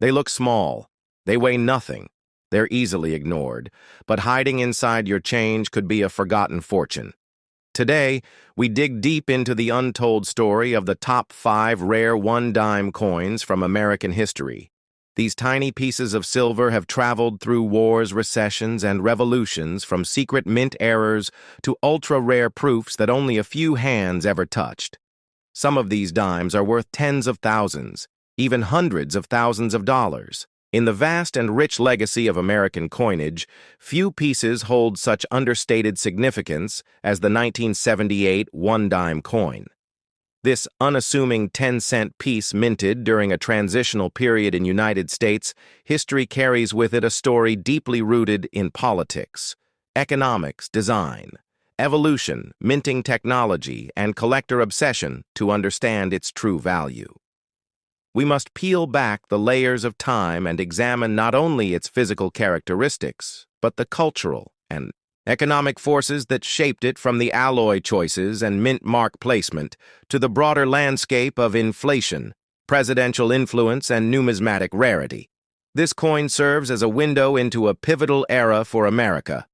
They look small. They weigh nothing. They're easily ignored. But hiding inside your change could be a forgotten fortune. Today, we dig deep into the untold story of the top 5 rare one-dime coins from American history. These tiny pieces of silver have traveled through wars, recessions, and revolutions, from secret mint errors to ultra-rare proofs that only a few hands ever touched. Some of these dimes are worth tens of thousands, even hundreds of thousands of dollars. In the vast and rich legacy of American coinage, few pieces hold such understated significance as the 1978 one-dime coin. This unassuming 10-cent piece minted during a transitional period in United States history carries with it a story deeply rooted in politics, economics, design, evolution, minting technology, and collector obsession to understand its true value. We must peel back the layers of time and examine not only its physical characteristics, but the cultural and economic forces that shaped it, from the alloy choices and mint mark placement to the broader landscape of inflation, presidential influence, and numismatic rarity. This coin serves as a window into a pivotal era for America.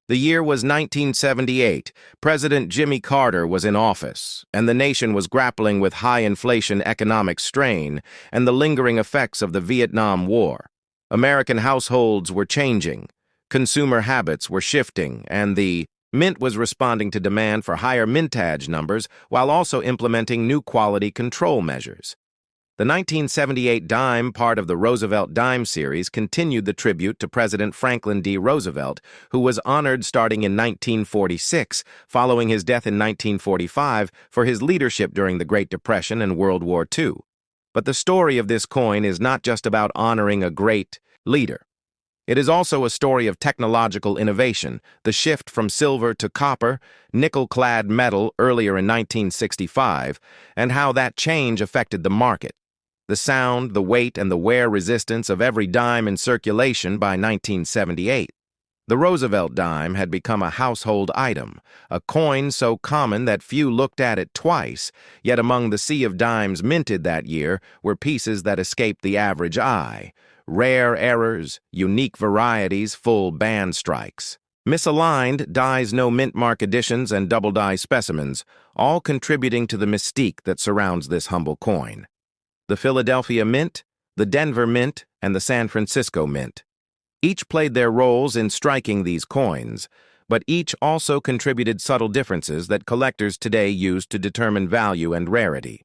The year was 1978. President Jimmy Carter was in office, and the nation was grappling with high inflation, economic strain, and the lingering effects of the Vietnam War. American households were changing. Consumer habits were shifting, and the mint was responding to demand for higher mintage numbers while also implementing new quality control measures. The 1978 dime, part of the Roosevelt Dime series, continued the tribute to President Franklin D. Roosevelt, who was honored starting in 1946, following his death in 1945, for his leadership during the Great Depression and World War II. But the story of this coin is not just about honoring a great leader. It is also a story of technological innovation, the shift from silver to copper, nickel-clad metal earlier in 1965, and how that change affected the market. The sound, the weight, and the wear resistance of every dime in circulation by 1978. The Roosevelt dime had become a household item, a coin so common that few looked at it twice, yet among the sea of dimes minted that year were pieces that escaped the average eye. Rare errors, unique varieties, full band strikes. Misaligned dies, no mint mark editions, and double die specimens, all contributing to the mystique that surrounds this humble coin. The Philadelphia Mint, the Denver Mint, and the San Francisco Mint. Each played their roles in striking these coins, but each also contributed subtle differences that collectors today use to determine value and rarity.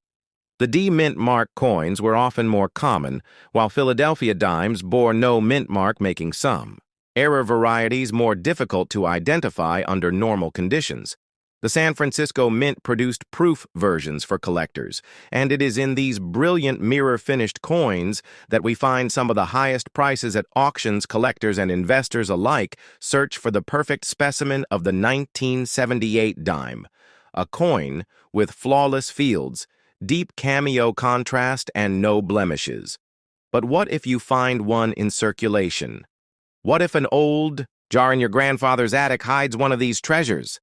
The D-mint mark coins were often more common, while Philadelphia dimes bore no mint mark, making some error varieties more difficult to identify under normal conditions. The San Francisco Mint produced proof versions for collectors, and it is in these brilliant mirror-finished coins that we find some of the highest prices at auctions. Collectors and investors alike search for the perfect specimen of the 1978 dime, a coin with flawless fields, deep cameo contrast, and no blemishes. But what if you find one in circulation? What if an old jar in your grandfather's attic hides one of these treasures?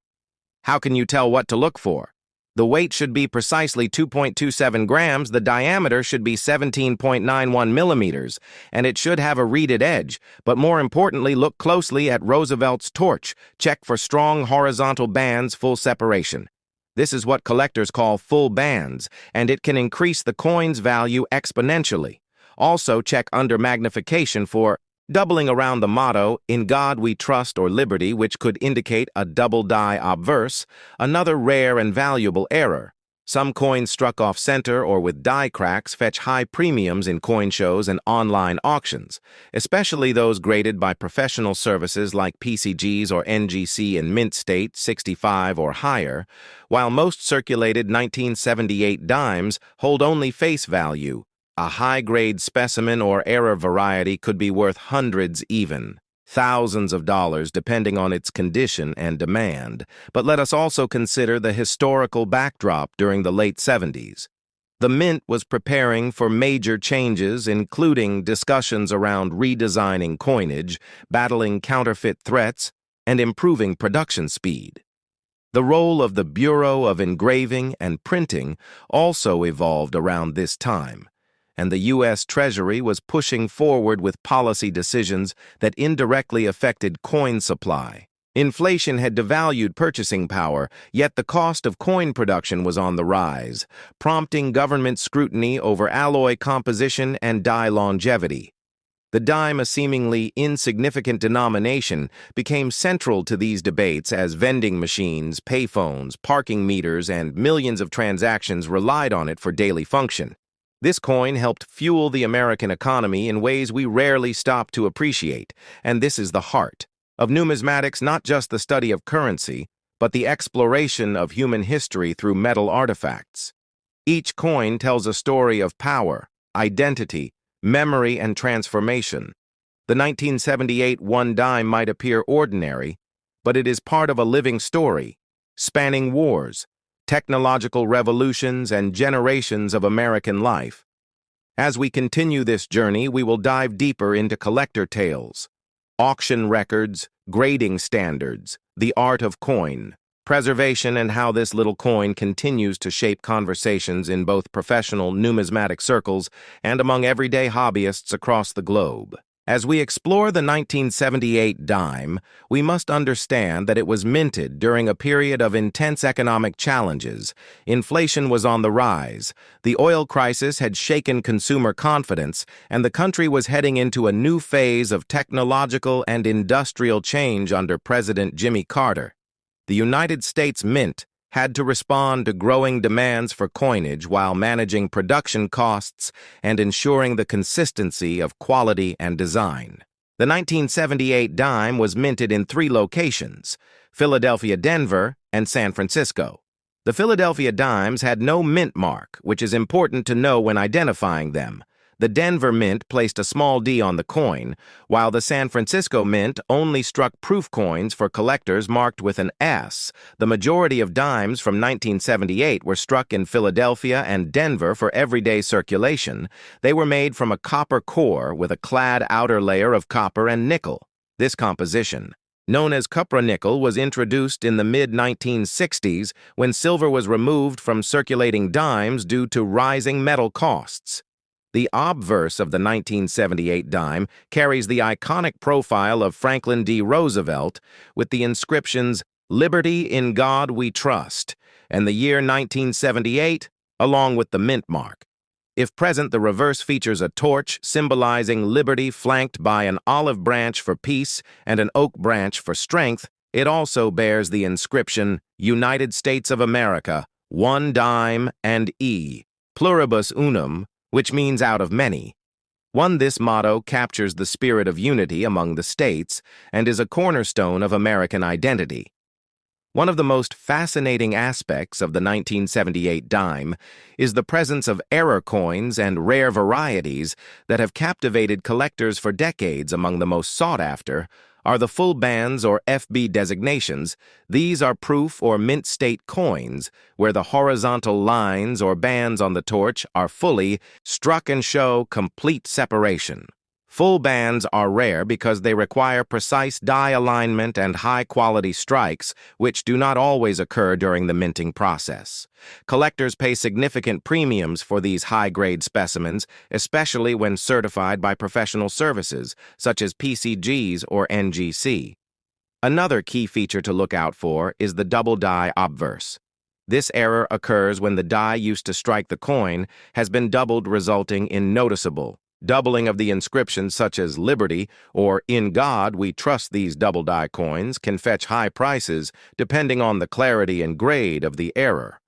How can you tell what to look for? The weight should be precisely 2.27 grams, the diameter should be 17.91 millimeters, and it should have a reeded edge. But more importantly, look closely at Roosevelt's torch. Check for strong horizontal bands, full separation. This is what collectors call full bands, and it can increase the coin's value exponentially. Also, check under magnification for doubling around the motto, "In God We Trust," or Liberty, which could indicate a double die obverse, another rare and valuable error. Some coins struck off center or with die cracks fetch high premiums in coin shows and online auctions, especially those graded by professional services like PCGs or NGC in mint state 65 or higher, while most circulated 1978 dimes hold only face value. A high-grade specimen or error variety could be worth hundreds, even thousands of dollars, depending on its condition and demand. But let us also consider the historical backdrop during the late 70s. The Mint was preparing for major changes, including discussions around redesigning coinage, battling counterfeit threats, and improving production speed. The role of the Bureau of Engraving and Printing also evolved around this time. and the U.S. Treasury was pushing forward with policy decisions that indirectly affected coin supply. Inflation had devalued purchasing power, yet the cost of coin production was on the rise, prompting government scrutiny over alloy composition and die longevity. The dime, a seemingly insignificant denomination, became central to these debates as vending machines, payphones, parking meters, and millions of transactions relied on it for daily function. This coin helped fuel the American economy in ways we rarely stop to appreciate, and this is the heart of numismatics, not just the study of currency, but the exploration of human history through metal artifacts. Each coin tells a story of power, identity, memory, and transformation. The 1978 one dime might appear ordinary, but it is part of a living story, spanning wars, technological revolutions, and generations of American life. As we continue this journey, we will dive deeper into collector tales, auction records, grading standards, the art of coin, preservation, and how this little coin continues to shape conversations in both professional numismatic circles and among everyday hobbyists across the globe. As we explore the 1978 dime, we must understand that it was minted during a period of intense economic challenges. Inflation was on the rise, the oil crisis had shaken consumer confidence, and the country was heading into a new phase of technological and industrial change under President Jimmy Carter. The United States Mint had to respond to growing demands for coinage while managing production costs and ensuring the consistency of quality and design. The 1978 dime was minted in 3 locations: Philadelphia, Denver, and San Francisco. The Philadelphia dimes had no mint mark, which is important to know when identifying them. The Denver Mint placed a small D on the coin, while the San Francisco Mint only struck proof coins for collectors marked with an S. The majority of dimes from 1978 were struck in Philadelphia and Denver for everyday circulation. They were made from a copper core with a clad outer layer of copper and nickel. This composition, known as cupronickel, was introduced in the mid-1960s when silver was removed from circulating dimes due to rising metal costs. The obverse of the 1978 dime carries the iconic profile of Franklin D. Roosevelt with the inscriptions, "Liberty in God We Trust," and the year 1978, along with the mint mark. If present, the reverse features a torch symbolizing liberty flanked by an olive branch for peace and an oak branch for strength. It also bears the inscription, "United States of America, one dime and E, pluribus unum," which means out of many. This motto captures the spirit of unity among the states and is a cornerstone of American identity. One of the most fascinating aspects of the 1978 dime is the presence of error coins and rare varieties that have captivated collectors for decades. Among the most sought-after are the full bands or FB designations. These are proof or mint state coins, where the horizontal lines or bands on the torch are fully struck and show complete separation. Full bands are rare because they require precise die alignment and high-quality strikes, which do not always occur during the minting process. Collectors pay significant premiums for these high-grade specimens, especially when certified by professional services, such as PCGs or NGC. Another key feature to look out for is the double die obverse. This error occurs when the die used to strike the coin has been doubled, resulting in noticeable doubling of the inscriptions such as "Liberty" or "In God We Trust." These double die coins can fetch high prices depending on the clarity and grade of the error.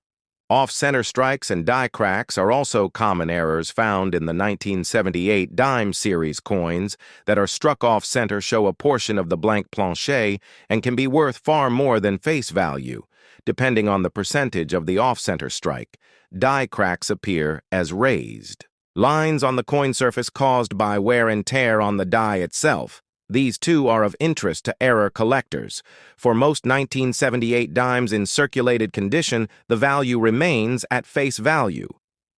Off-center strikes and die cracks are also common errors found in the 1978 dime series coins that are struck off-center, show a portion of the blank plancher, and can be worth far more than face value. Depending on the percentage of the off-center strike, die cracks appear as raised lines on the coin surface caused by wear and tear on the die itself. These too are of interest to error collectors. For most 1978 dimes in circulated condition, the value remains at face value.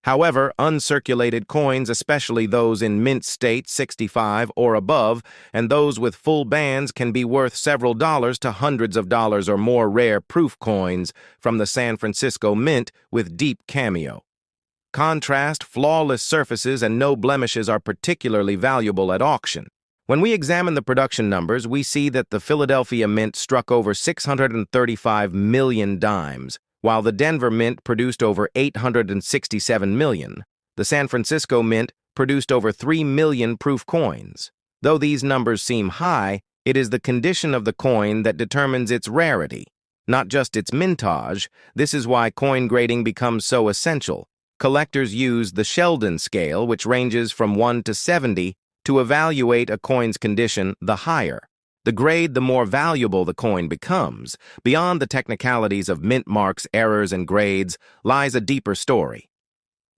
However, uncirculated coins, especially those in mint state 65 or above, and those with full bands, can be worth several dollars to hundreds of dollars or more. Rare proof coins from the San Francisco Mint with deep cameo. Contrast, flawless surfaces, and no blemishes are particularly valuable at auction. When we examine the production numbers, we see that the Philadelphia Mint struck over 635 million dimes, while the Denver Mint produced over 867 million. The San Francisco Mint produced over 3 million proof coins. Though these numbers seem high, it is the condition of the coin that determines its rarity, not just its mintage. This is why coin grading becomes so essential. Collectors use the Sheldon scale, which ranges from 1 to 70, to evaluate a coin's condition. The higher the grade, the more valuable the coin becomes. Beyond the technicalities of mint marks, errors, and grades lies a deeper story.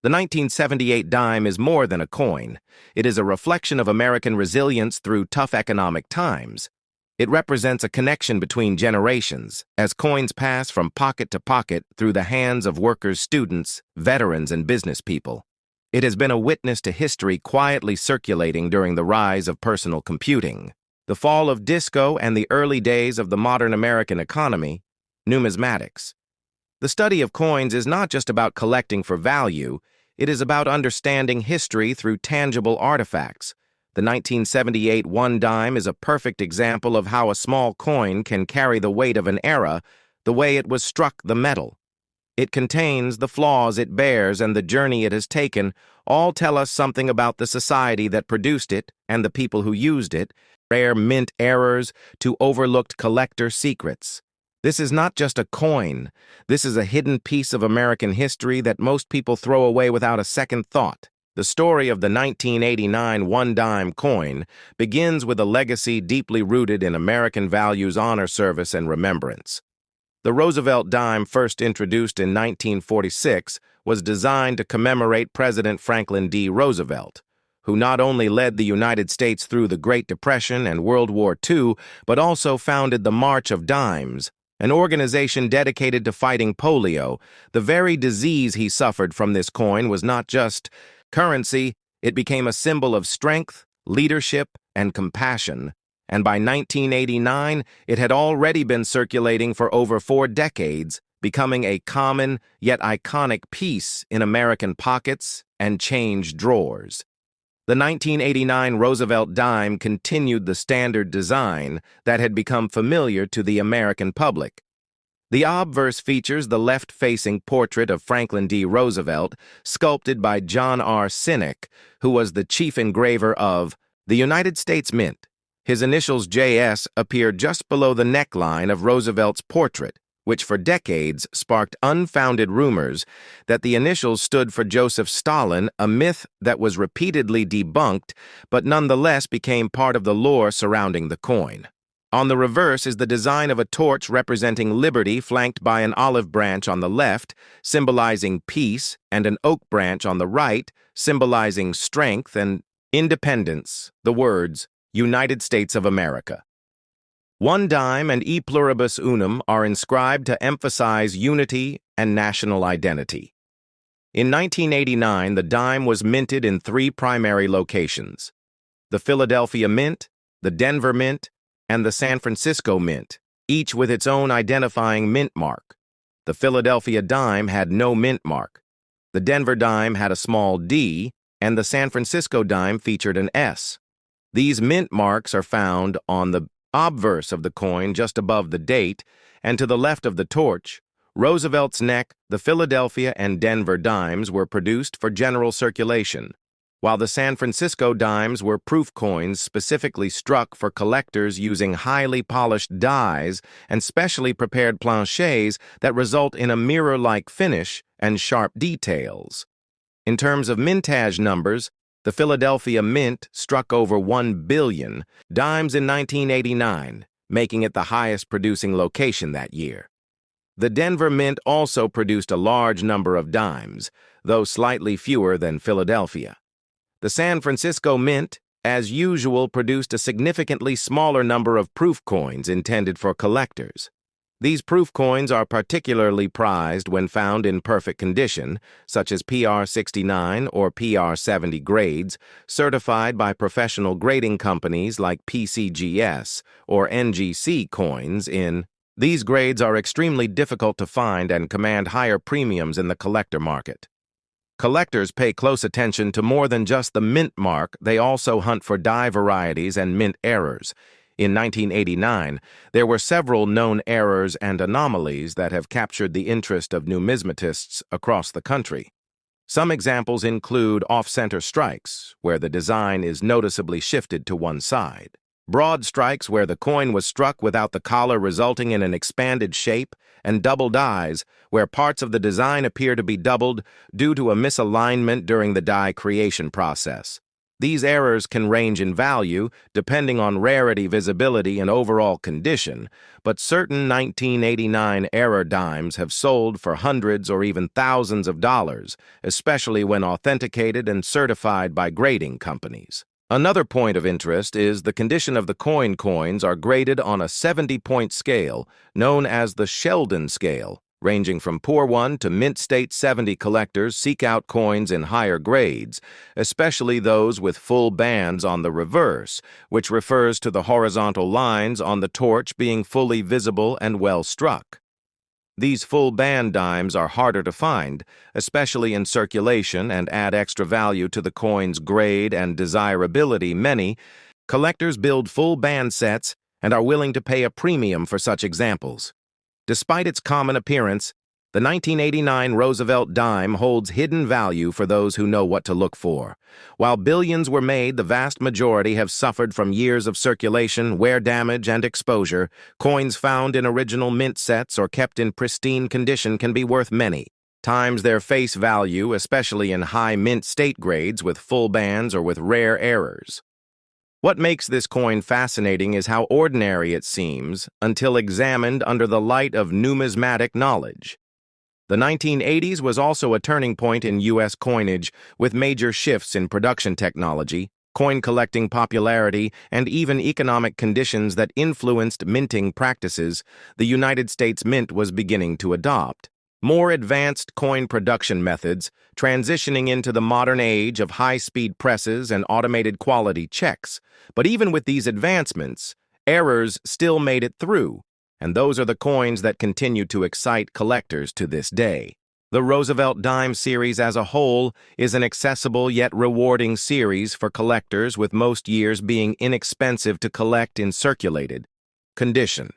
The 1978 dime is more than a coin. It is a reflection of American resilience through tough economic times. It represents a connection between generations, as coins pass from pocket to pocket through the hands of workers, students, veterans, and business people. It has been a witness to history quietly circulating during the rise of personal computing, the fall of disco, and the early days of the modern American economy. Numismatics. The study of coins is not just about collecting for value, it is about understanding history through tangible artifacts. The 1978 one dime is a perfect example of how a small coin can carry the weight of an era, the way it was struck, the metal. It contains the flaws it bears and the journey it has taken. All tell us something about the society that produced it and the people who used it, rare mint errors to overlooked collector secrets. This is not just a coin. This is a hidden piece of American history that most people throw away without a second thought. The story of the 1989 one-dime coin begins with a legacy deeply rooted in American values, honor, service, and remembrance. The Roosevelt Dime, first introduced in 1946, was designed to commemorate President Franklin D. Roosevelt, who not only led the United States through the Great Depression and World War II, but also founded the March of Dimes, an organization dedicated to fighting polio. The very disease he suffered from this coin was not just currency, it became a symbol of strength, leadership, and compassion. And by 1989, it had already been circulating for over 4 decades, becoming a common yet iconic piece in American pockets and change drawers. The 1989 Roosevelt Dime continued the standard design that had become familiar to the American public. The obverse features the left-facing portrait of Franklin D. Roosevelt, sculpted by John R. Sinek, who was the chief engraver of the United States Mint. His initials JS appear just below the neckline of Roosevelt's portrait, which for decades sparked unfounded rumors that the initials stood for Joseph Stalin, a myth that was repeatedly debunked, but nonetheless became part of the lore surrounding the coin. On the reverse is the design of a torch representing liberty, flanked by an olive branch on the left, symbolizing peace, and an oak branch on the right, symbolizing strength and independence. The words, United States of America. One dime and E pluribus unum are inscribed to emphasize unity and national identity. In 1989, the dime was minted in 3 primary locations: the Philadelphia Mint, the Denver Mint, and the San Francisco Mint, each with its own identifying mint mark. The Philadelphia dime had no mint mark. The Denver dime had a small D, and the San Francisco dime featured an S. These mint marks are found on the obverse of the coin just above the date, and to the left of the torch. Roosevelt's neck, the Philadelphia and Denver dimes were produced for general circulation, while the San Francisco dimes were proof coins specifically struck for collectors using highly polished dies and specially prepared planchets that result in a mirror-like finish and sharp details. In terms of mintage numbers, the Philadelphia Mint struck over 1 billion dimes in 1989, making it the highest producing location that year. The Denver Mint also produced a large number of dimes, though slightly fewer than Philadelphia. The San Francisco Mint, as usual, produced a significantly smaller number of proof coins intended for collectors. These proof coins are particularly prized when found in perfect condition, such as PR69 or PR70 grades, certified by professional grading companies like PCGS or NGC coins. These grades are extremely difficult to find and command higher premiums in the collector market. Collectors pay close attention to more than just the mint mark, they also hunt for die varieties and mint errors. In 1989, there were several known errors and anomalies that have captured the interest of numismatists across the country. Some examples include off-center strikes, where the design is noticeably shifted to one side. Broad strikes where the coin was struck without the collar resulting in an expanded shape, and double dies, where parts of the design appear to be doubled due to a misalignment during the die creation process. These errors can range in value depending on rarity, visibility, and overall condition, but certain 1989 error dimes have sold for hundreds or even thousands of dollars, especially when authenticated and certified by grading companies. Another point of interest is the condition of the coins are graded on a 70-point scale known as the Sheldon scale. Ranging from poor 1 to mint state 70 collectors seek out coins in higher grades, especially those with full bands on the reverse, which refers to the horizontal lines on the torch being fully visible and well struck. These full band dimes are harder to find, especially in circulation, and add extra value to the coin's grade and desirability. Many collectors build full band sets and are willing to pay a premium for such examples. Despite its common appearance, the 1989 Roosevelt Dime holds hidden value for those who know what to look for. While billions were made, the vast majority have suffered from years of circulation, wear damage, and exposure. Coins found in original mint sets or kept in pristine condition can be worth many times their face value, especially in high mint state grades with full bands or with rare errors. What makes this coin fascinating is how ordinary it seems until examined under the light of numismatic knowledge. The 1980s was also a turning point in U.S. coinage, with major shifts in production technology, coin collecting popularity, and even economic conditions that influenced minting practices. The United States Mint was beginning to adopt more advanced coin production methods, transitioning into the modern age of high-speed presses and automated quality checks. But even with these advancements, errors still made it through, and those are the coins that continue to excite collectors to this day. The Roosevelt Dime series as a whole is an accessible yet rewarding series for collectors, with most years being inexpensive to collect in circulated condition,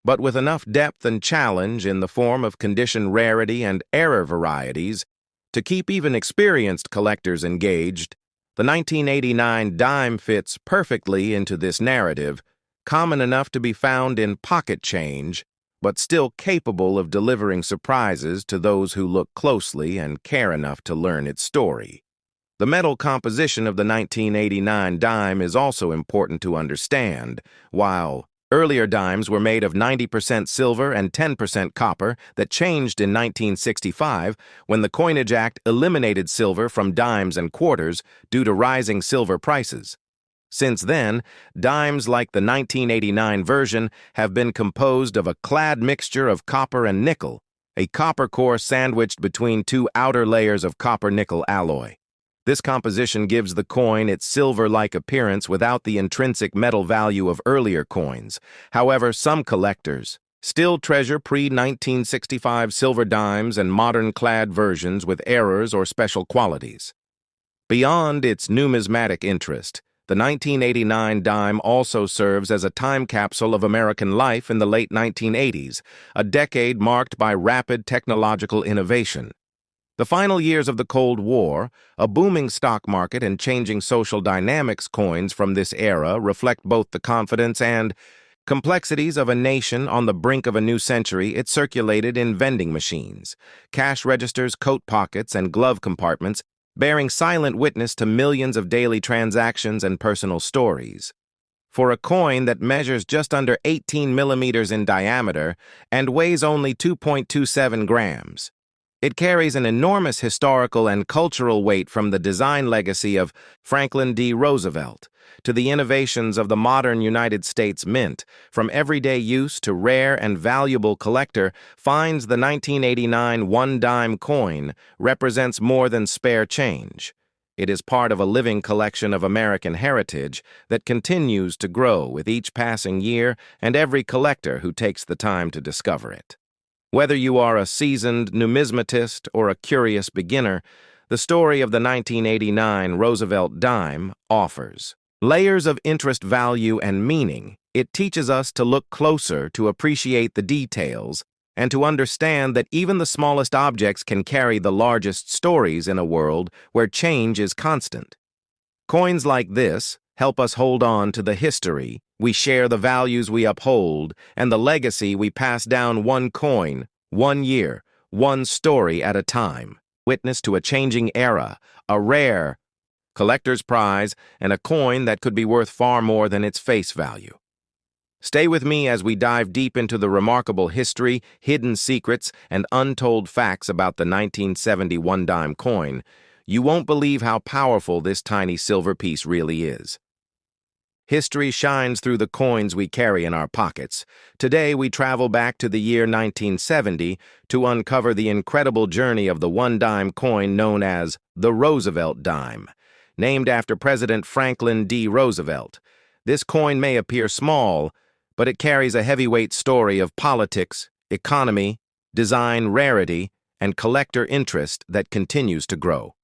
but with enough depth and challenge in the form of condition rarity and error varieties to keep even experienced collectors engaged. The 1989 dime fits perfectly into this narrative, common enough to be found in pocket change, but still capable of delivering surprises to those who look closely and care enough to learn its story. The metal composition of the 1989 dime is also important to understand. While earlier dimes were made of 90% silver and 10% copper that changed in 1965 when the Coinage Act eliminated silver from dimes and quarters due to rising silver prices. Since then, dimes like the 1989 version have been composed of a clad mixture of copper and nickel, a copper core sandwiched between two outer layers of copper-nickel alloy. This composition gives the coin its silver-like appearance without the intrinsic metal value of earlier coins. However, some collectors still treasure pre-1965 silver dimes and modern clad versions with errors or special qualities. Beyond its numismatic interest, the 1989 dime also serves as a time capsule of American life in the late 1980s, a decade marked by rapid technological innovation. The final years of the Cold War, a booming stock market, and changing social dynamics. Coins from this era reflect both the confidence and complexities of a nation on the brink of a new century. It circulated in vending machines, cash registers, coat pockets, and glove compartments, bearing silent witness to millions of daily transactions and personal stories. For a coin that measures just under 18 millimeters in diameter and weighs only 2.27 grams, it carries an enormous historical and cultural weight, from the design legacy of Franklin D. Roosevelt to the innovations of the modern United States Mint. From everyday use to rare and valuable collector finds, the 1989 one-dime coin represents more than spare change. It is part of a living collection of American heritage that continues to grow with each passing year and every collector who takes the time to discover it. Whether you are a seasoned numismatist or a curious beginner, The story of the 1989 Roosevelt Dime offers layers of interest, value, and meaning. It teaches us to look closer, to appreciate the details, and to understand that even the smallest objects can carry the largest stories in a world where change is constant. Coins like this help us hold on to the history we share, the values we uphold, and the legacy we pass down, one coin, one year, one story at a time. Witness to a changing era, a rare collector's prize, and a coin that could be worth far more than its face value. Stay with me as we dive deep into the remarkable history, hidden secrets, and untold facts about the 1971 dime coin. You won't believe how powerful this tiny silver piece really is. History shines through the coins we carry in our pockets. Today, we travel back to the year 1970 to uncover the incredible journey of the one-dime coin known as the Roosevelt Dime, named after President Franklin D. Roosevelt. This coin may appear small, but it carries a heavyweight story of politics, economy, design, rarity, and collector interest that continues to grow.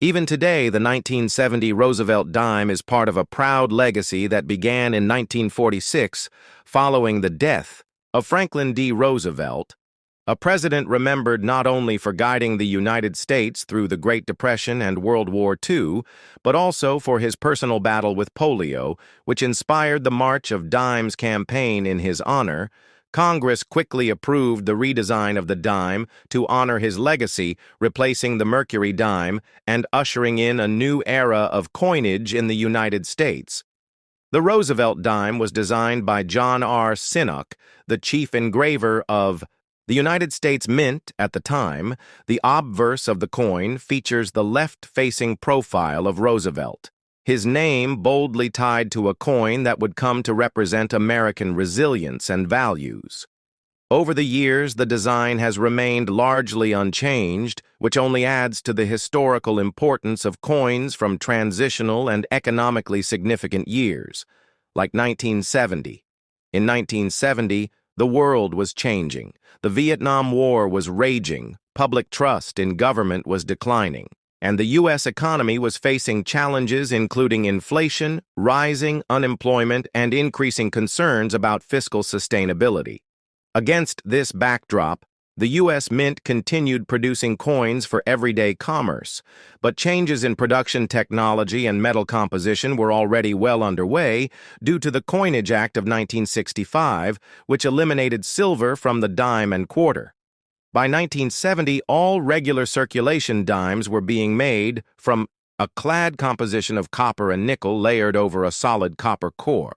Even today, the 1970 Roosevelt Dime is part of a proud legacy that began in 1946 following the death of Franklin D. Roosevelt, a president remembered not only for guiding the United States through the Great Depression and World War II, but also for his personal battle with polio, which inspired the March of Dimes campaign in his honor. Congress quickly approved the redesign of the dime to honor his legacy, replacing the Mercury dime and ushering in a new era of coinage in the United States. The Roosevelt dime was designed by John R. Sinnock, the chief engraver of the United States Mint at the time. The obverse of the coin features the left-facing profile of Roosevelt, his name boldly tied to a coin that would come to represent American resilience and values. Over the years, the design has remained largely unchanged, which only adds to the historical importance of coins from transitional and economically significant years, like 1970. In 1970, the world was changing. The Vietnam War was raging, public trust in government was declining, and the U.S. economy was facing challenges including inflation, rising unemployment, and increasing concerns about fiscal sustainability. Against this backdrop, the U.S. Mint continued producing coins for everyday commerce, but changes in production technology and metal composition were already well underway due to the Coinage Act of 1965, which eliminated silver from the dime and quarter. By 1970, all regular circulation dimes were being made from a clad composition of copper and nickel layered over a solid copper core.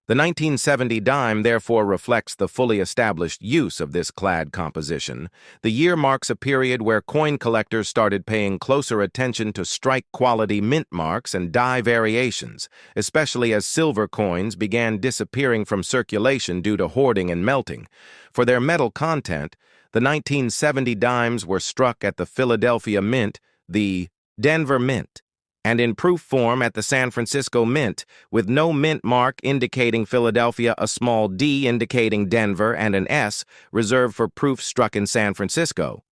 The 1970 dime therefore reflects the fully established use of this clad composition. The year marks a period where coin collectors started paying closer attention to strike-quality mint marks and die variations, especially as silver coins began disappearing from circulation due to hoarding and melting. For their metal content, the 1970 dimes were struck at the Philadelphia Mint, the Denver Mint, and in proof form at the San Francisco Mint, with no mint mark indicating Philadelphia, a small D indicating Denver, and an S reserved for proof struck in San Francisco.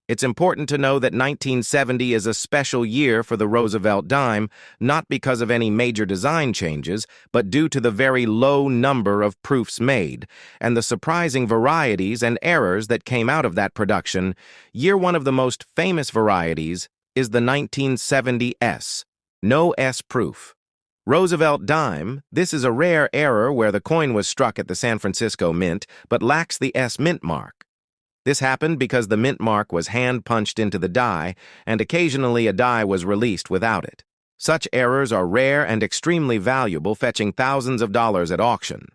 It's important to know that 1970 is a special year for the Roosevelt dime, not because of any major design changes, but due to the very low number of proofs made, and the surprising varieties and errors that came out of that production. One of the most famous varieties is the 1970 S, no S proof. Roosevelt dime, this is a rare error where the coin was struck at the San Francisco Mint but lacks the S mint mark. This happened because the mint mark was hand-punched into the die, and occasionally a die was released without it. Such errors are rare and extremely valuable, fetching thousands of dollars at auction.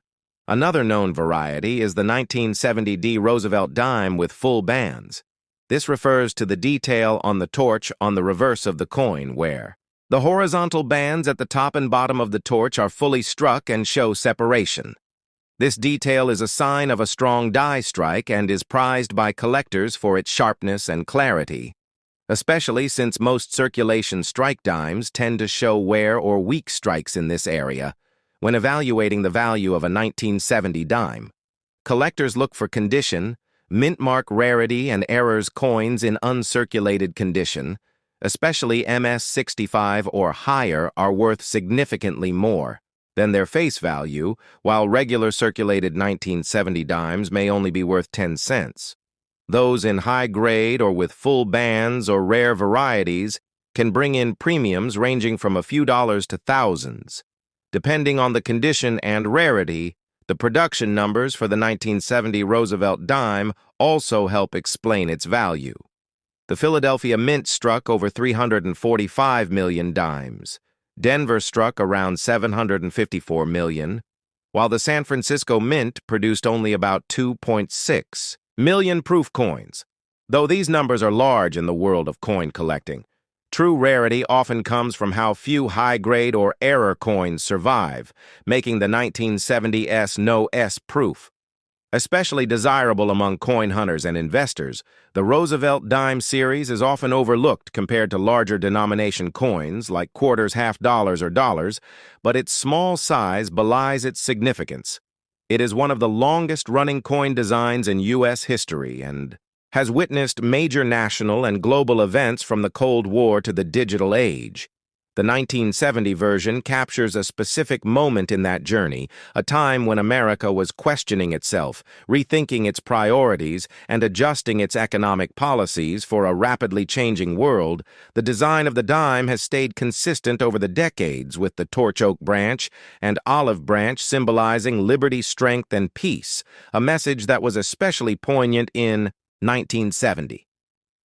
Another known variety is the 1970 D Roosevelt dime with full bands. This refers to the detail on the torch on the reverse of the coin, where the horizontal bands at the top and bottom of the torch are fully struck and show separation. This detail is a sign of a strong die strike and is prized by collectors for its sharpness and clarity, especially since most circulation strike dimes tend to show wear or weak strikes in this area. When evaluating the value of a 1970 dime, collectors look for condition, mint mark rarity, and errors. Coins in uncirculated condition especially MS-65 or higher, are worth significantly more than their face value, while regular circulated 1970 dimes may only be worth 10 cents. Those in high grade or with full bands or rare varieties can bring in premiums ranging from a few dollars to thousands. Depending on the condition and rarity, the production numbers for the 1970 Roosevelt Dime also help explain its value. The Philadelphia Mint struck over 345 million dimes. Denver struck around 754 million, while the San Francisco Mint produced only about 2.6 million proof coins. Though these numbers are large in the world of coin collecting, true rarity often comes from how few high-grade or error coins survive, making the 1970s no S proof. Especially desirable among coin hunters and investors, the Roosevelt Dime series is often overlooked compared to larger denomination coins like quarters, half dollars, or dollars, but its small size belies its significance. It is one of the longest-running coin designs in U.S. history and has witnessed major national and global events from the Cold War to the digital age. The 1970 version captures a specific moment in that journey, a time when America was questioning itself, rethinking its priorities, and adjusting its economic policies for a rapidly changing world. The design of the dime has stayed consistent over the decades, with the torch oak branch and olive branch symbolizing liberty, strength, and peace, a message that was especially poignant in 1970.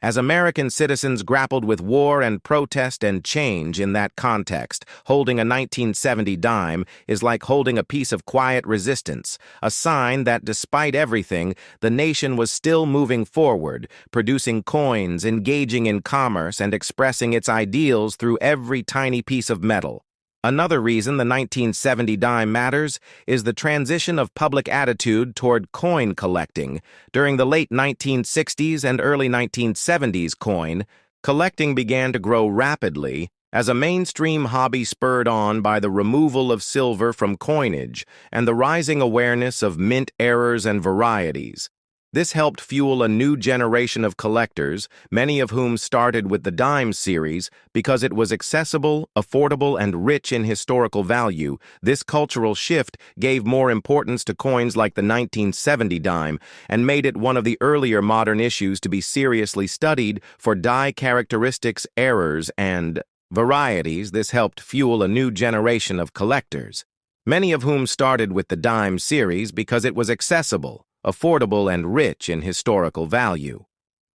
As American citizens grappled with war and protest and change in that context, holding a 1970 dime is like holding a piece of quiet resistance, a sign that despite everything, the nation was still moving forward, producing coins, engaging in commerce, and expressing its ideals through every tiny piece of metal. Another reason the 1970 dime matters is the transition of public attitude toward coin collecting. During the late 1960s and early 1970s, coin collecting began to grow rapidly as a mainstream hobby spurred on by the removal of silver from coinage and the rising awareness of mint errors and varieties. This helped fuel a new generation of collectors, many of whom started with the Dime series because it was accessible, affordable, and rich in historical value. This cultural shift gave more importance to coins like the 1970 dime and made it one of the earlier modern issues to be seriously studied for die characteristics, errors, and varieties. This helped fuel a new generation of collectors, many of whom started with the Dime series because it was accessible, affordable, and rich in historical value.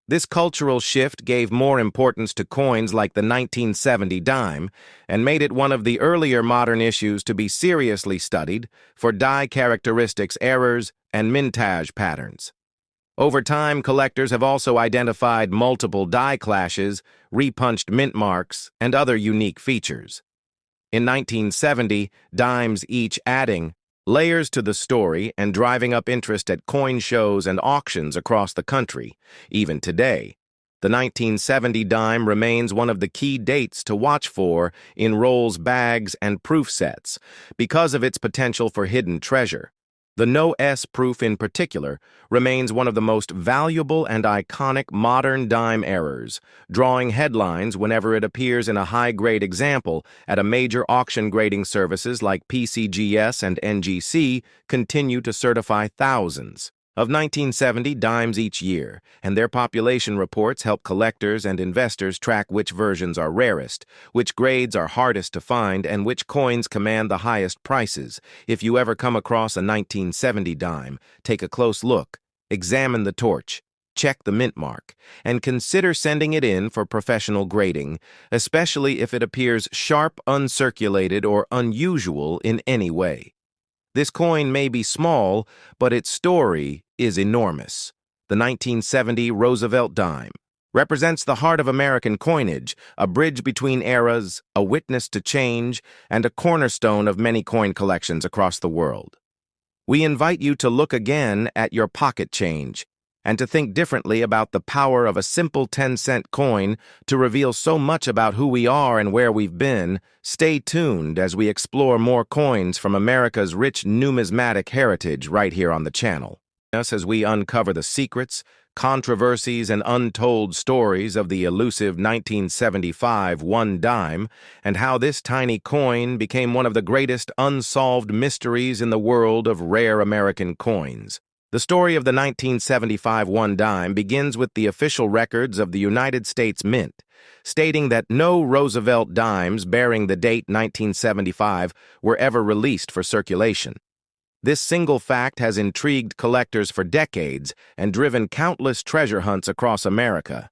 This cultural shift gave more importance to coins like the 1970 dime and made it one of the earlier modern issues to be seriously studied for die characteristics, errors, and mintage patterns. Over time, collectors have also identified multiple die clashes, repunched mint marks, and other unique features. In 1970, dimes each adding layers to the story and driving up interest at coin shows and auctions across the country. Even today, the 1970 dime remains one of the key dates to watch for in rolls, bags, and proof sets because of its potential for hidden treasure. The No S proof in particular remains one of the most valuable and iconic modern dime errors, drawing headlines whenever it appears in a high-grade example at a major auction grading services like PCGS and NGC continue to certify thousands of 1970 dimes each year, and their population reports help collectors and investors track which versions are rarest, which grades are hardest to find, and which coins command the highest prices. If you ever come across a 1970 dime, take a close look, examine the torch, check the mint mark, and consider sending it in for professional grading, especially if it appears sharp, uncirculated, or unusual in any way. This coin may be small, but its story is enormous. The 1970 Roosevelt Dime represents the heart of American coinage, a bridge between eras, a witness to change, and a cornerstone of many coin collections across the world. We invite you to look again at your pocket change and to think differently about the power of a simple 10-cent coin to reveal so much about who we are and where we've been. Stay tuned as we explore more coins from America's rich numismatic heritage right here on the channel. us as we uncover the secrets, controversies, and untold stories of the elusive 1975 one dime and how this tiny coin became one of the greatest unsolved mysteries in the world of rare American coins. The story of the 1975 one dime begins with the official records of the United States Mint, stating that no Roosevelt dimes bearing the date 1975 were ever released for circulation. This single fact has intrigued collectors for decades and driven countless treasure hunts across America.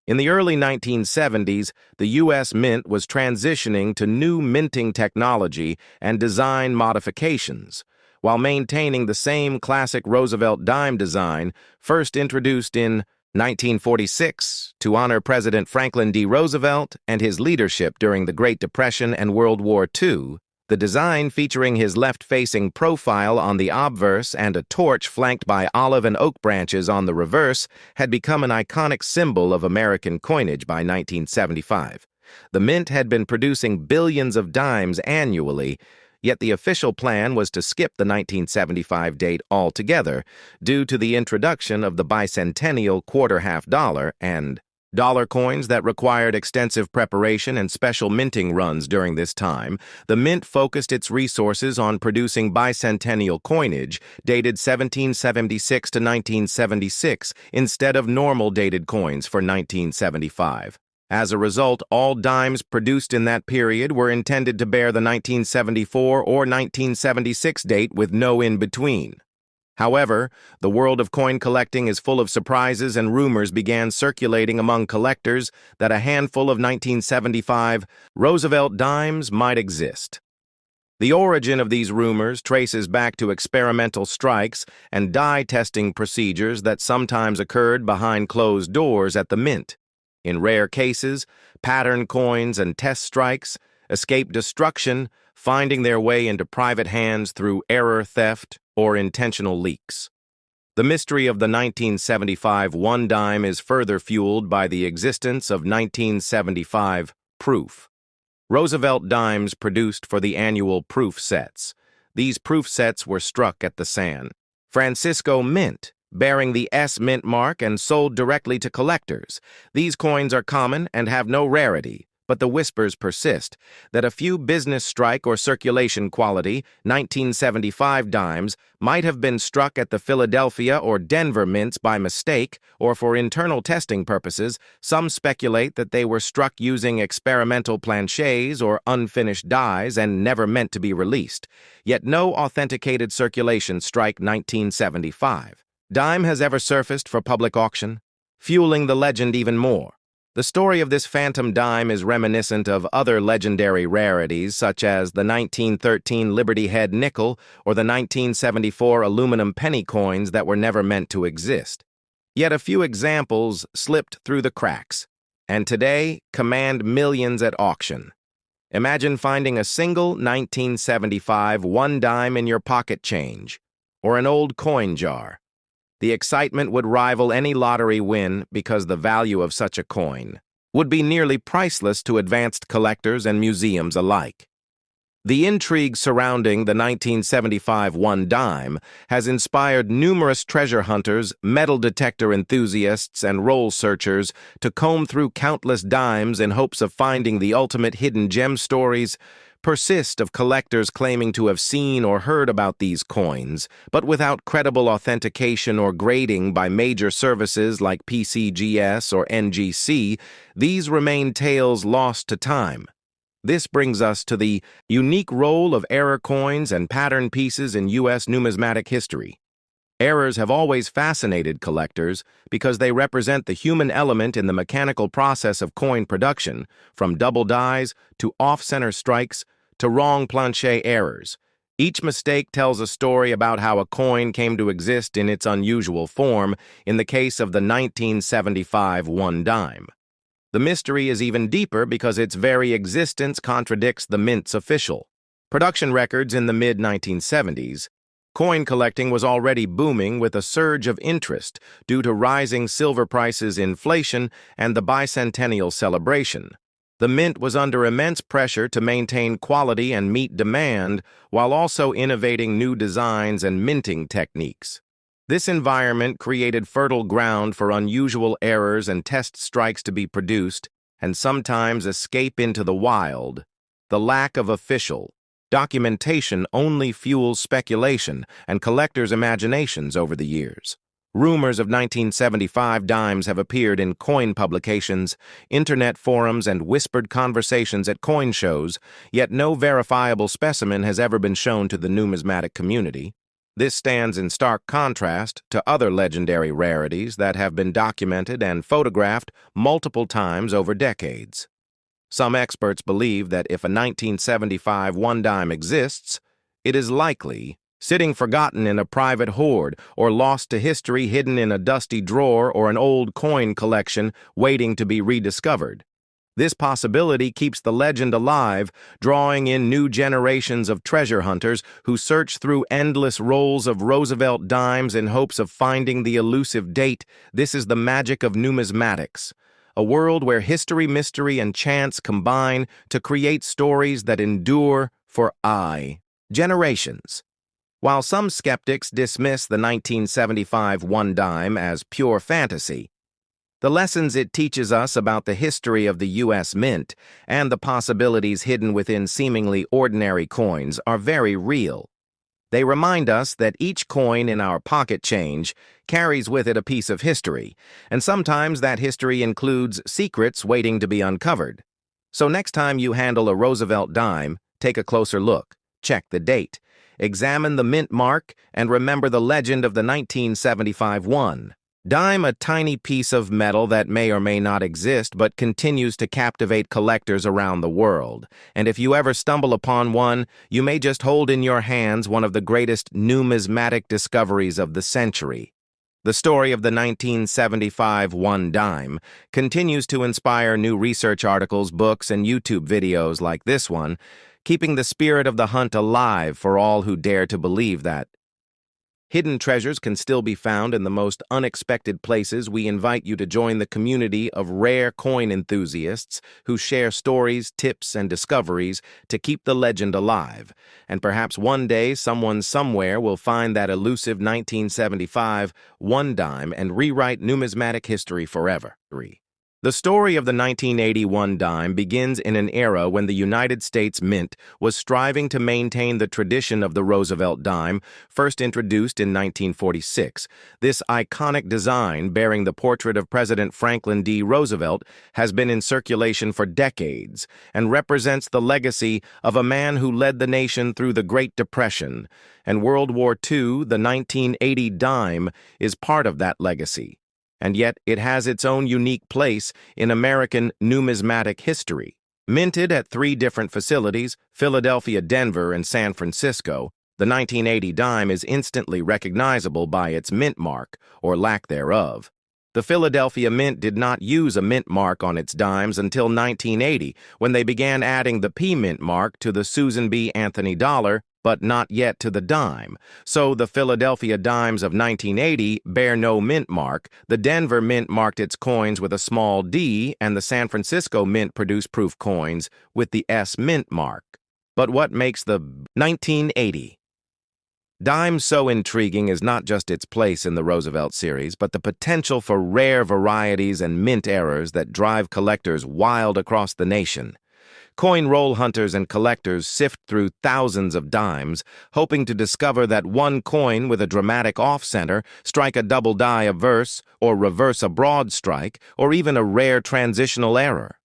In the early 1970s, the U.S. Mint was transitioning to new minting technology and design modifications, while maintaining the same classic Roosevelt dime design first introduced in 1946 to honor President Franklin D. Roosevelt and his leadership during the Great Depression and World War II. The design, featuring his left-facing profile on the obverse and a torch flanked by olive and oak branches on the reverse, had become an iconic symbol of American coinage by 1975. The Mint had been producing billions of dimes annually, yet the official plan was to skip the 1975 date altogether due to the introduction of the bicentennial quarter-half dollar and dollar coins that required extensive preparation and special minting runs. During this time, the Mint focused its resources on producing bicentennial coinage dated 1776 to 1976 instead of normal dated coins for 1975. As a result, all dimes produced in that period were intended to bear the 1974 or 1976 date with no in-between. However, the world of coin collecting is full of surprises, and rumors began circulating among collectors that a handful of 1975 Roosevelt dimes might exist. The origin of these rumors traces back to experimental strikes and die testing procedures that sometimes occurred behind closed doors at the Mint. In rare cases, pattern coins and test strikes escape destruction, finding their way into private hands through error, theft, or intentional leaks. The mystery of the 1975 one dime is further fueled by the existence of 1975 proof. Roosevelt dimes produced for the annual proof sets. These proof sets were struck at the San Francisco Mint, bearing the S Mint mark and sold directly to collectors. These coins are common and have no rarity, but the whispers persist that a few business strike or circulation quality 1975 dimes might have been struck at the Philadelphia or Denver mints by mistake or for internal testing purposes. Some speculate that they were struck using experimental planchets or unfinished dies and never meant to be released. Yet no authenticated circulation strike 1975 dime has ever surfaced for public auction, fueling the legend even more. The story of this phantom dime is reminiscent of other legendary rarities such as the 1913 Liberty Head nickel or the 1974 aluminum penny coins that were never meant to exist. Yet a few examples slipped through the cracks, and today command millions at auction. Imagine finding a single 1975 one dime in your pocket change, or an old coin jar. The excitement would rival any lottery win because the value of such a coin would be nearly priceless to advanced collectors and museums alike. The intrigue surrounding the 1975 one dime has inspired numerous treasure hunters, metal detector enthusiasts, and roll searchers to comb through countless dimes in hopes of finding the ultimate hidden gem. Stories persist of collectors claiming to have seen or heard about these coins, but without credible authentication or grading by major services like PCGS or NGC, these remain tales lost to time. This brings us to the unique role of error coins and pattern pieces in U.S. numismatic history. Errors have always fascinated collectors because they represent the human element in the mechanical process of coin production, from double dies to off-center strikes to wrong planchet errors. Each mistake tells a story about how a coin came to exist in its unusual form in the case of the 1975 one dime. The mystery is even deeper because its very existence contradicts the Mint's official production records. In the mid-1970s, coin collecting was already booming with a surge of interest due to rising silver prices, inflation, and the bicentennial celebration. The Mint was under immense pressure to maintain quality and meet demand while also innovating new designs and minting techniques. This environment created fertile ground for unusual errors and test strikes to be produced, and sometimes escape into the wild. The lack of official documentation only fuels speculation and collectors' imaginations over the years. Rumors of 1975 dimes have appeared in coin publications, internet forums, and whispered conversations at coin shows, yet no verifiable specimen has ever been shown to the numismatic community. This stands in stark contrast to other legendary rarities that have been documented and photographed multiple times over decades. Some experts believe that if a 1975 one dime exists, it is likely sitting forgotten in a private hoard or lost to history, hidden in a dusty drawer or an old coin collection waiting to be rediscovered. This possibility keeps the legend alive, drawing in new generations of treasure hunters who search through endless rolls of Roosevelt dimes in hopes of finding the elusive date. This is the magic of numismatics, a world where history, mystery, and chance combine to create stories that endure for generations. While some skeptics dismiss the 1975 one dime as pure fantasy, the lessons it teaches us about the history of the U.S. Mint and the possibilities hidden within seemingly ordinary coins are very real. They remind us that each coin in our pocket change carries with it a piece of history, and sometimes that history includes secrets waiting to be uncovered. So next time you handle a Roosevelt dime, take a closer look, check the date, examine the mint mark, and remember the legend of the 1975 one dime, a tiny piece of metal that may or may not exist but continues to captivate collectors around the world. And if you ever stumble upon one, you may just hold in your hands one of the greatest numismatic discoveries of the century. The story of the 1975 one dime continues to inspire new research articles, books, and YouTube videos like this one, keeping the spirit of the hunt alive for all who dare to believe that hidden treasures can still be found in the most unexpected places. We invite you to join the community of rare coin enthusiasts who share stories, tips, and discoveries to keep the legend alive. And perhaps one day someone somewhere will find that elusive 1975 one dime and rewrite numismatic history forever. The story of the 1981 dime begins in an era when the United States Mint was striving to maintain the tradition of the Roosevelt dime, first introduced in 1946. This iconic design, bearing the portrait of President Franklin D. Roosevelt, has been in circulation for decades and represents the legacy of a man who led the nation through the Great Depression. And World War II, the 1980 dime, is part of that legacy. And yet it has its own unique place in American numismatic history. Minted at 3 different facilities, Philadelphia, Denver, and San Francisco, the 1980 dime is instantly recognizable by its mint mark, or lack thereof. The Philadelphia Mint did not use a mint mark on its dimes until 1980, when they began adding the P mint mark to the Susan B. Anthony dollar, but not yet to the dime. So the Philadelphia dimes of 1980 bear no mint mark. The Denver Mint marked its coins with a small d, and the San Francisco Mint produced proof coins with the S mint mark. But what makes the 1980 dime so intriguing is not just its place in the Roosevelt series, but the potential for rare varieties and mint errors that drive collectors wild across the nation. Coin roll hunters and collectors sift through thousands of dimes, hoping to discover that one coin with a dramatic off-center, strike a double die averse, or reverse a broad strike, or even a rare transitional error.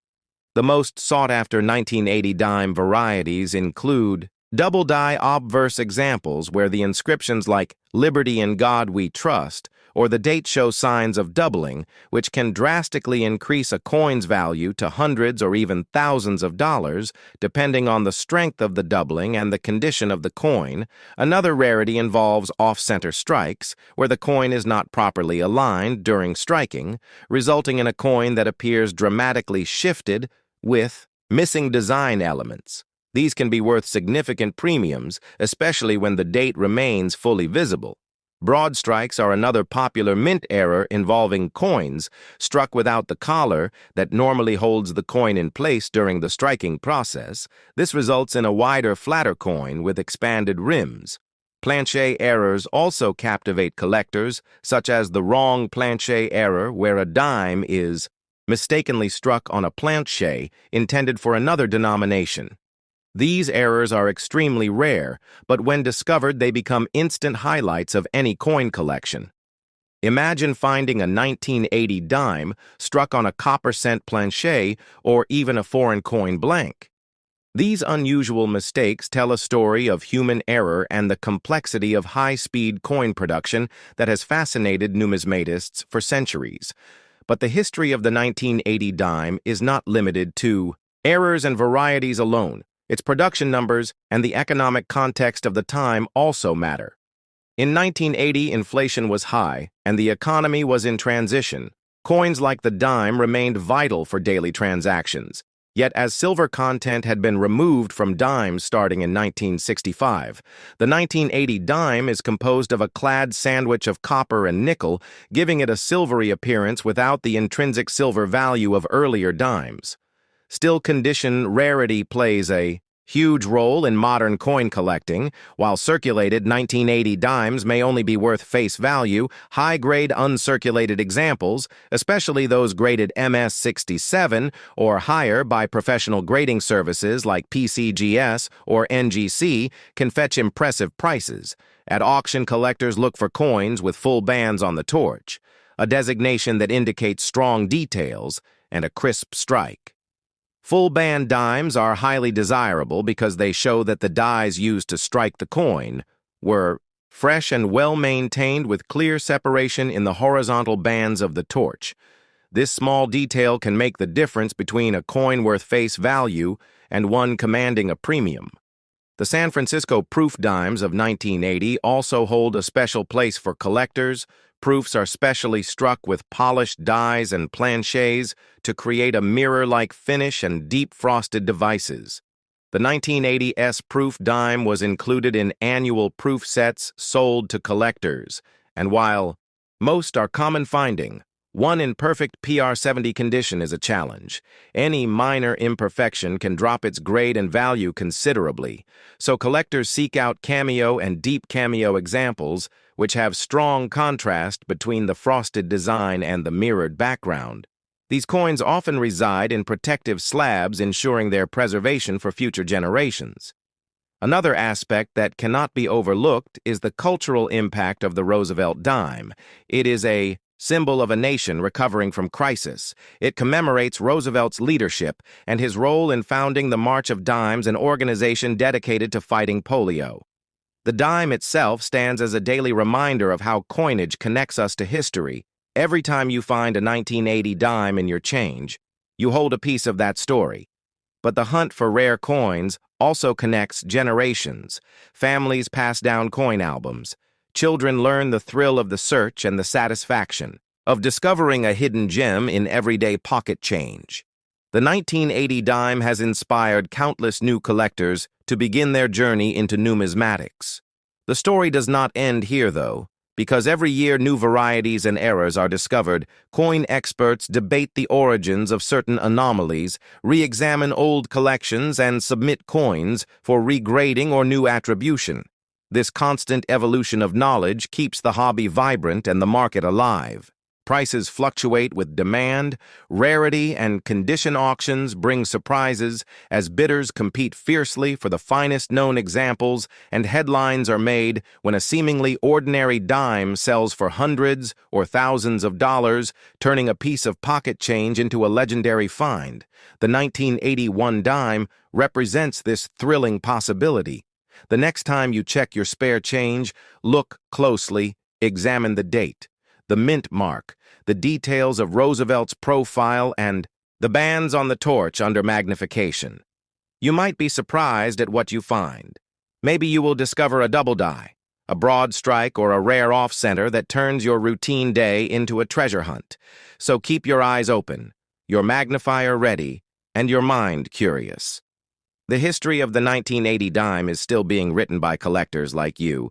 The most sought-after 1980 dime varieties include double die obverse examples where the inscriptions like "Liberty in God We Trust" or the date show signs of doubling, which can drastically increase a coin's value to hundreds or even thousands of dollars, depending on the strength of the doubling and the condition of the coin. Another rarity involves off-center strikes, where the coin is not properly aligned during striking, resulting in a coin that appears dramatically shifted with missing design elements. These can be worth significant premiums, especially when the date remains fully visible. Broad strikes are another popular mint error involving coins struck without the collar that normally holds the coin in place during the striking process. This results in a wider, flatter coin with expanded rims. Planchet errors also captivate collectors, such as the wrong planchet error where a dime is mistakenly struck on a planchet intended for another denomination. These errors are extremely rare, but when discovered they become instant highlights of any coin collection. Imagine finding a 1980 dime struck on a copper cent planchet or even a foreign coin blank. These unusual mistakes tell a story of human error and the complexity of high-speed coin production that has fascinated numismatists for centuries. But the history of the 1980 dime is not limited to errors and varieties alone. Its production numbers and the economic context of the time also matter. In 1980, inflation was high, and the economy was in transition. Coins like the dime remained vital for daily transactions. Yet as silver content had been removed from dimes starting in 1965, the 1980 dime is composed of a clad sandwich of copper and nickel, giving it a silvery appearance without the intrinsic silver value of earlier dimes. Still, condition rarity plays a huge role in modern coin collecting. While circulated 1980 dimes may only be worth face value, high-grade uncirculated examples, especially those graded MS-67 or higher by professional grading services like PCGS or NGC, can fetch impressive prices. At auction, collectors look for coins with full bands on the torch, a designation that indicates strong details and a crisp strike. Full-band dimes are highly desirable because they show that the dies used to strike the coin were fresh and well-maintained with clear separation in the horizontal bands of the torch. This small detail can make the difference between a coin worth face value and one commanding a premium. The San Francisco proof dimes of 1980 also hold a special place for collectors. Proofs are specially struck with polished dies and planchets to create a mirror-like finish and deep frosted devices. The 1980 S proof dime was included in annual proof sets sold to collectors, and while most are common finding, one in perfect PR70 condition is a challenge. Any minor imperfection can drop its grade and value considerably, so collectors seek out cameo and deep cameo examples which have strong contrast between the frosted design and the mirrored background. These coins often reside in protective slabs, ensuring their preservation for future generations. Another aspect that cannot be overlooked is the cultural impact of the Roosevelt Dime. It is a symbol of a nation recovering from crisis. It commemorates Roosevelt's leadership and his role in founding the March of Dimes, an organization dedicated to fighting polio. The dime itself stands as a daily reminder of how coinage connects us to history. Every time you find a 1980 dime in your change, you hold a piece of that story. But the hunt for rare coins also connects generations. Families pass down coin albums. Children learn the thrill of the search and the satisfaction of discovering a hidden gem in everyday pocket change. The 1980 dime has inspired countless new collectors to begin their journey into numismatics. The story does not end here, though. Because every year new varieties and errors are discovered, coin experts debate the origins of certain anomalies, re-examine old collections, and submit coins for regrading or new attribution. This constant evolution of knowledge keeps the hobby vibrant and the market alive. Prices fluctuate with demand, rarity, and condition auctions bring surprises as bidders compete fiercely for the finest known examples, and headlines are made when a seemingly ordinary dime sells for hundreds or thousands of dollars, turning a piece of pocket change into a legendary find. The 1981 dime represents this thrilling possibility. The next time you check your spare change, look closely, examine the date, the mint mark, the details of Roosevelt's profile, and the bands on the torch under magnification. You might be surprised at what you find. Maybe you will discover a double die, a broad strike, or a rare off-center that turns your routine day into a treasure hunt. So keep your eyes open, your magnifier ready, and your mind curious. The history of the 1980 dime is still being written by collectors like you.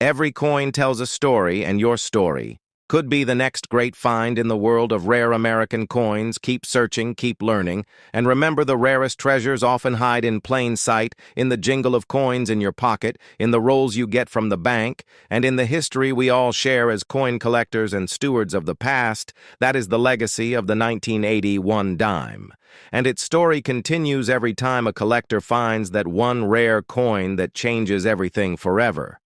Every coin tells a story, and your story Could be the next great find in the world of rare American coins. Keep searching, keep learning, and remember the rarest treasures often hide in plain sight, in the jingle of coins in your pocket, in the rolls you get from the bank, and in the history we all share as coin collectors and stewards of the past. That is the legacy of the 1981 dime. And its story continues every time a collector finds that one rare coin that changes everything forever.